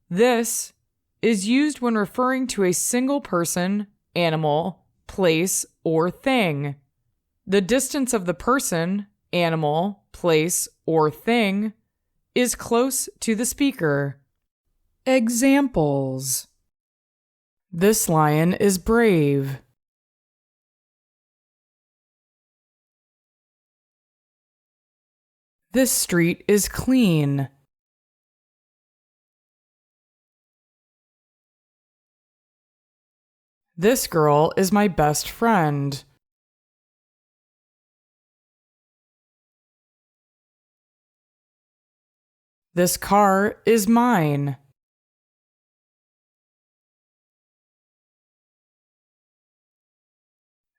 This is used when referring to a single person, animal, place, or thing. The distance of the person, animal, place, or thing is close to the speaker. Examples: this lion is brave. This street is clean. This girl is my best friend. This car is mine.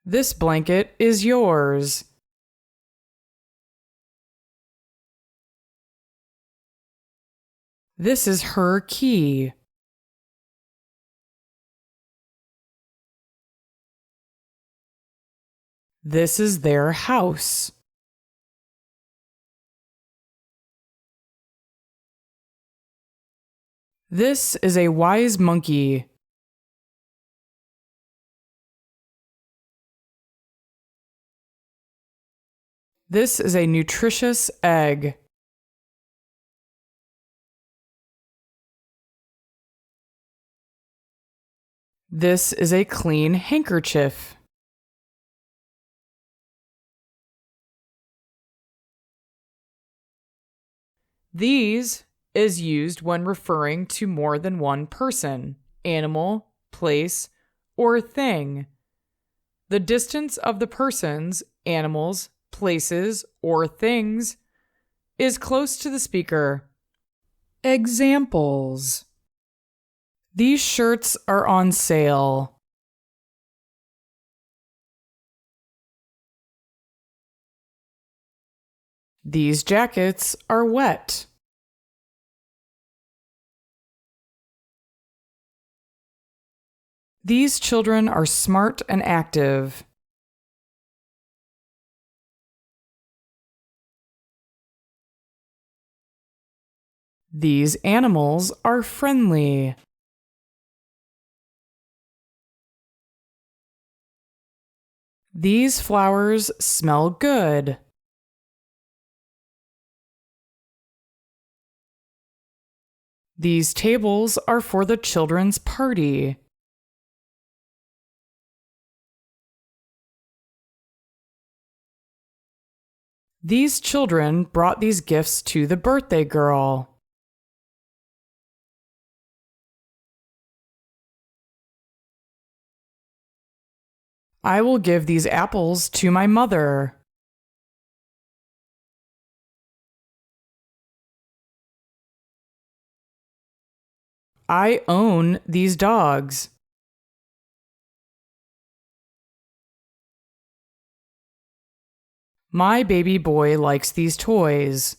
This blanket is yours. This is her key. This is their house. This is a wise monkey. This is a nutritious egg. This is a clean handkerchief. These is used when referring to more than one person, animal, place, or thing. The distance of the persons, animals, places, or things is close to the speaker. Examples: these shirts are on sale. These jackets are wet. These children are smart and active. These animals are friendly. These flowers smell good. These tables are for the children's party. These children brought these gifts to the birthday girl. I will give these apples to my mother. I own these dogs. My baby boy likes these toys.